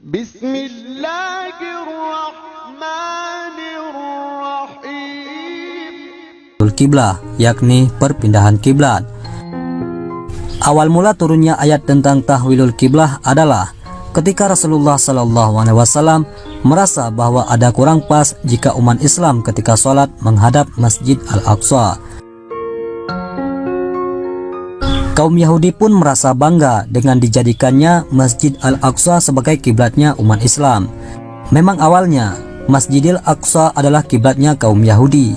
Bismillahirrahmanirrahim. Kiblah, yakni perpindahan kiblat. Awal mula turunnya ayat tentang tahwilul kiblah adalah ketika Rasulullah SAW merasa bahwa ada kurang pas jika umat Islam ketika sholat menghadap Masjid Al-Aqsa. Kaum Yahudi pun merasa bangga dengan dijadikannya Masjid Al-Aqsa sebagai kiblatnya umat Islam. Memang awalnya Masjidil Aqsa adalah kiblatnya kaum Yahudi.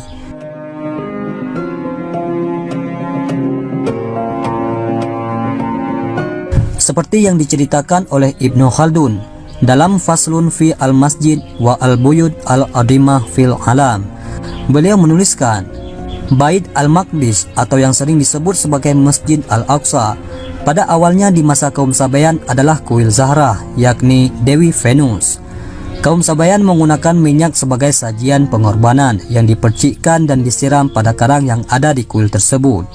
Seperti yang diceritakan oleh Ibnu Khaldun dalam Faslun fi al-Masjid wa al-Buyut al-Adimah fil Alam. Beliau menuliskan, Bait al-Maqdis atau yang sering disebut sebagai Masjid Al-Aqsa pada awalnya di masa kaum Sabayan adalah kuil Zahrah, yakni Dewi Venus. Kaum Sabayan menggunakan minyak sebagai sajian pengorbanan yang dipercikkan dan disiram pada karang yang ada di kuil tersebut.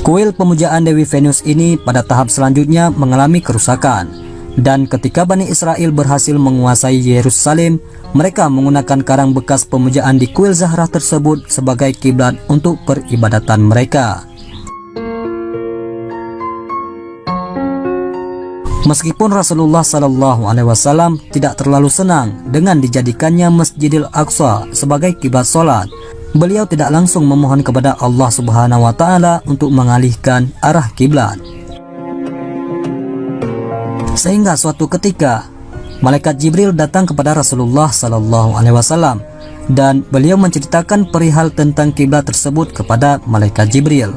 Kuil pemujaan Dewi Venus ini pada tahap selanjutnya mengalami kerusakan, dan ketika Bani Israel berhasil menguasai Yerusalem, mereka menggunakan karang bekas pemujaan di kuil Zahrah tersebut sebagai kiblat untuk peribadatan mereka. Meskipun Rasulullah SAW tidak terlalu senang dengan dijadikannya Masjidil Aqsa sebagai kiblat sholat, beliau tidak langsung memohon kepada Allah Subhanahu wa Ta'ala untuk mengalihkan arah kiblat. Sehingga suatu ketika malaikat Jibril datang kepada Rasulullah SAW dan beliau menceritakan perihal tentang kiblat tersebut kepada malaikat Jibril.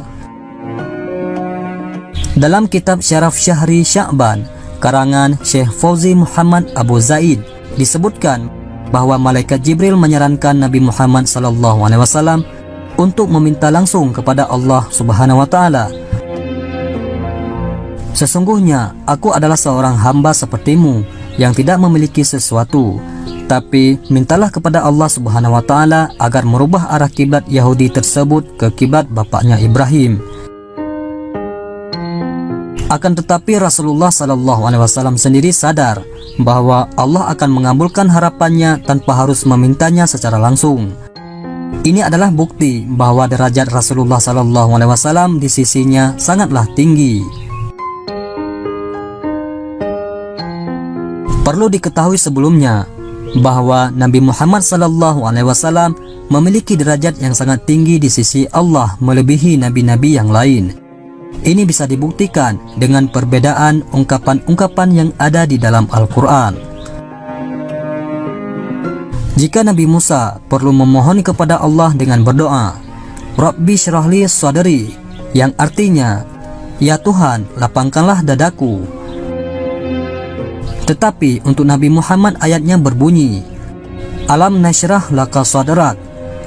Dalam kitab Syaraf Syahri Sya'ban karangan Syekh Fauzi Muhammad Abu Zaid disebutkan bahwa malaikat Jibril menyarankan Nabi Muhammad SAW untuk meminta langsung kepada Allah Subhanahu wa Ta'ala, "Sesungguhnya aku adalah seorang hamba sepertimu yang tidak memiliki sesuatu, tapi mintalah kepada Allah Subhanahu wa Ta'ala agar merubah arah kiblat Yahudi tersebut ke kiblat bapaknya Ibrahim." Akan tetapi Rasulullah SAW sendiri sadar bahwa Allah akan mengabulkan harapannya tanpa harus memintanya secara langsung. Ini adalah bukti bahwa derajat Rasulullah SAW di sisinya sangatlah tinggi. Perlu diketahui sebelumnya bahwa Nabi Muhammad SAW memiliki derajat yang sangat tinggi di sisi Allah melebihi nabi-nabi yang lain. Ini bisa dibuktikan dengan perbedaan ungkapan-ungkapan yang ada di dalam Al-Quran. Jika Nabi Musa perlu memohon kepada Allah dengan berdoa, "Rabbi syrahli sadri," yang artinya, "Ya Tuhan, lapangkanlah dadaku." Tetapi untuk Nabi Muhammad ayatnya berbunyi, "Alam nasyrah laka sadrak,"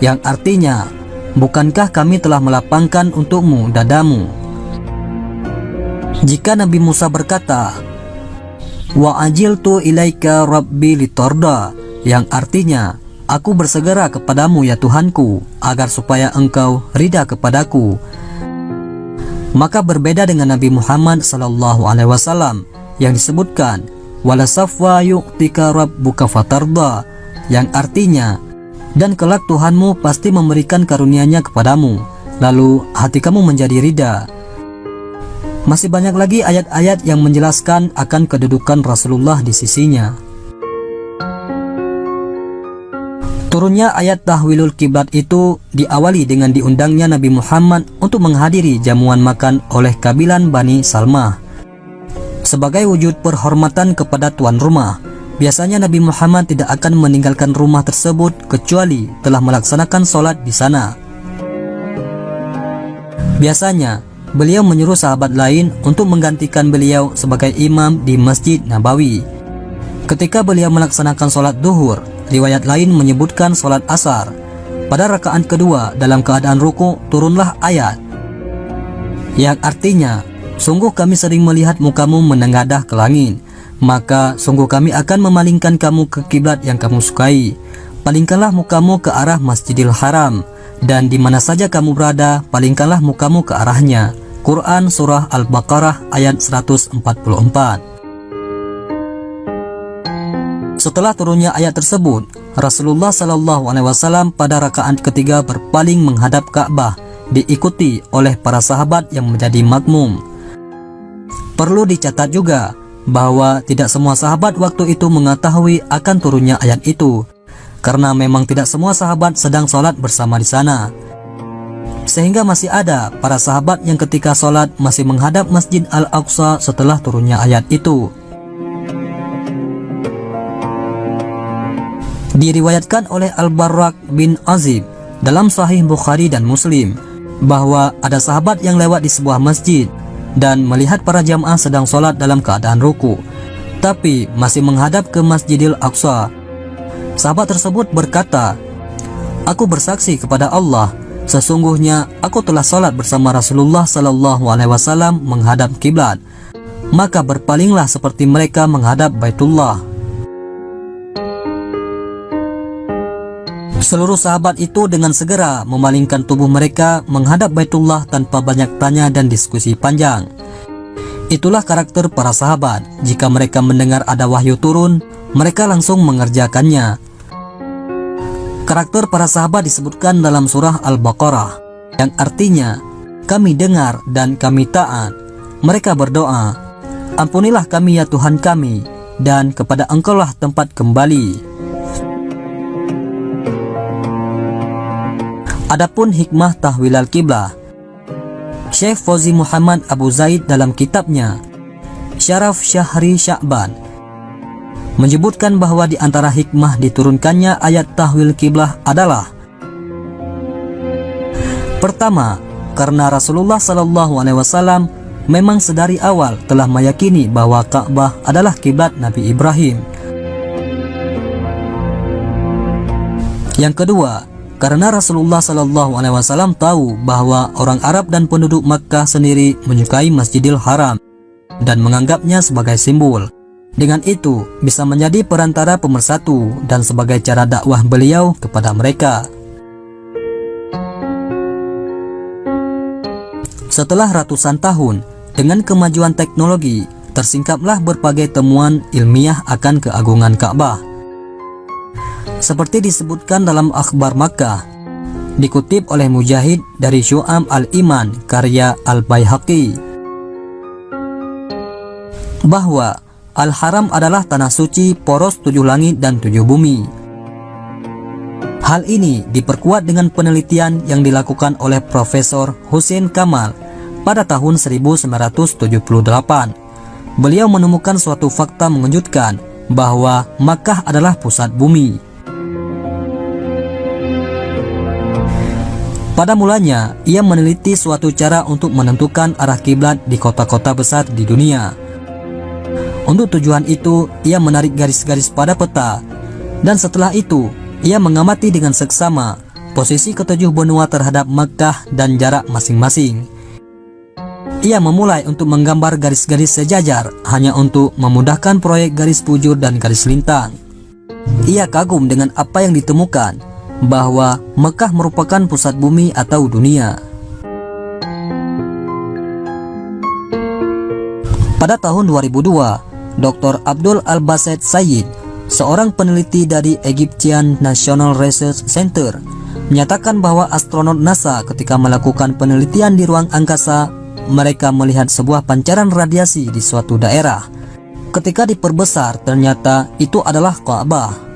yang artinya, "Bukankah kami telah melapangkan untukmu dadamu?" Jika Nabi Musa berkata, "Wa ajiltu ilaika rabbi litarda," yang artinya, "Aku bersegera kepadamu ya Tuhanku, agar supaya engkau ridha kepadaku," maka berbeda dengan Nabi Muhammad SAW yang disebutkan, "Wala safwa yu'tika rabbuka fatarda," yang artinya, "Dan kelak Tuhanmu pasti memberikan karunia-Nya kepadamu, lalu hati kamu menjadi ridha." Masih banyak lagi ayat-ayat yang menjelaskan akan kedudukan Rasulullah di sisinya. Turunnya ayat tahwilul kiblat itu diawali dengan diundangnya Nabi Muhammad untuk menghadiri jamuan makan oleh kabilan Bani Salmah. Sebagai wujud penghormatan kepada tuan rumah, biasanya Nabi Muhammad tidak akan meninggalkan rumah tersebut kecuali telah melaksanakan sholat di sana. Biasanya beliau menyuruh sahabat lain untuk menggantikan beliau sebagai imam di Masjid Nabawi. Ketika beliau melaksanakan sholat duhur, riwayat lain menyebutkan sholat asar. Pada rakaat kedua dalam keadaan ruku turunlah ayat yang artinya, "Sungguh kami sering melihat mukamu menengadah ke langit, maka sungguh kami akan memalingkan kamu ke kiblat yang kamu sukai. Palingkanlah mukamu ke arah Masjidil Haram, dan di mana saja kamu berada, palingkanlah mukamu ke arahnya." Quran Surah Al-Baqarah ayat 144. Setelah turunnya ayat tersebut, Rasulullah SAW pada rakaat ketiga berpaling menghadap Ka'bah, diikuti oleh para sahabat yang menjadi makmum. Perlu dicatat juga bahwa tidak semua sahabat waktu itu mengetahui akan turunnya ayat itu, karena memang tidak semua sahabat sedang sholat bersama di sana. Sehingga masih ada para sahabat yang ketika sholat masih menghadap Masjid Al-Aqsa setelah turunnya ayat itu. Diriwayatkan oleh Al-Barrak bin Azib dalam Sahih Bukhari dan Muslim bahwa ada sahabat yang lewat di sebuah masjid dan melihat para jamaah sedang sholat dalam keadaan ruku, tapi masih menghadap ke Masjidil Aqsa. Sahabat tersebut berkata, "Aku bersaksi kepada Allah, sesungguhnya aku telah sholat bersama Rasulullah SAW menghadap kiblat, maka berpalinglah seperti mereka menghadap Baitullah." Seluruh sahabat itu dengan segera memalingkan tubuh mereka menghadap Baitullah tanpa banyak tanya dan diskusi panjang. Itulah karakter para sahabat. Jika mereka mendengar ada wahyu turun, mereka langsung mengerjakannya. Karakter para sahabat disebutkan dalam surah Al-Baqarah, yang artinya, kami dengar dan kami taat. Mereka berdoa, "Ampunilah kami ya Tuhan kami, dan kepada Engkaulah tempat kembali." Adapun hikmah tahwil al-qiblah, Syekh Fauzi Muhammad Abu Zaid dalam kitabnya Syaraf Syahri Sya'ban menyebutkan bahwa di antara hikmah diturunkannya ayat tahwil kiblah adalah: pertama, karena Rasulullah SAW memang sedari awal telah meyakini bahwa Ka'bah adalah kiblat Nabi Ibrahim. Yang kedua, karena Rasulullah SAW tahu bahwa orang Arab dan penduduk Makkah sendiri menyukai Masjidil Haram dan menganggapnya sebagai simbol. Dengan itu bisa menjadi perantara pemersatu dan sebagai cara dakwah beliau kepada mereka. Setelah ratusan tahun, dengan kemajuan teknologi, tersingkaplah berbagai temuan ilmiah akan keagungan Ka'bah. Seperti disebutkan dalam Akhbar Makkah, dikutip oleh Mujahid dari Syu'am al-Iman karya Al-Baihaqi, bahwa Al-Haram adalah tanah suci poros 7 langit dan 7 bumi. Hal ini diperkuat dengan penelitian yang dilakukan oleh Profesor Hussein Kamal pada tahun 1978. Beliau menemukan suatu fakta mengejutkan bahwa Makkah adalah pusat bumi. Pada mulanya, ia meneliti suatu cara untuk menentukan arah kiblat di kota-kota besar di dunia. Untuk tujuan itu, ia menarik garis-garis pada peta, dan setelah itu, ia mengamati dengan seksama posisi ketujuh benua terhadap Makkah dan jarak masing-masing. Ia memulai untuk menggambar garis-garis sejajar hanya untuk memudahkan proyek garis bujur dan garis lintang. Ia kagum dengan apa yang ditemukan, bahwa Mekah merupakan pusat bumi atau dunia. Pada tahun 2002, Dr. Abdul Al-Basit Sayyid, seorang peneliti dari Egyptian National Research Center, menyatakan bahwa astronot NASA ketika melakukan penelitian di ruang angkasa, mereka melihat sebuah pancaran radiasi di suatu daerah. Ketika diperbesar, ternyata itu adalah Ka'bah.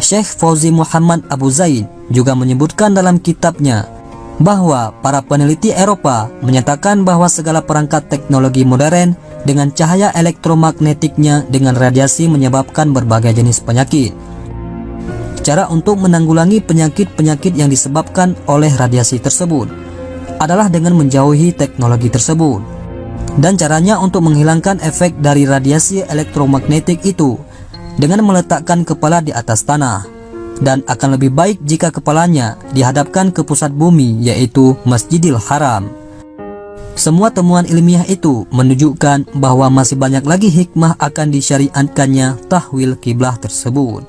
Syekh Fauzi Muhammad Abu Zaid juga menyebutkan dalam kitabnya bahwa para peneliti Eropa menyatakan bahwa segala perangkat teknologi modern dengan cahaya elektromagnetiknya dengan radiasi menyebabkan berbagai jenis penyakit. Cara untuk menanggulangi penyakit-penyakit yang disebabkan oleh radiasi tersebut adalah dengan menjauhi teknologi tersebut. Dan caranya untuk menghilangkan efek dari radiasi elektromagnetik itu dengan meletakkan kepala di atas tanah, dan akan lebih baik jika kepalanya dihadapkan ke pusat bumi, yaitu Masjidil Haram. Semua temuan ilmiah itu menunjukkan bahwa masih banyak lagi hikmah akan disyariatkannya tahwil kiblah tersebut.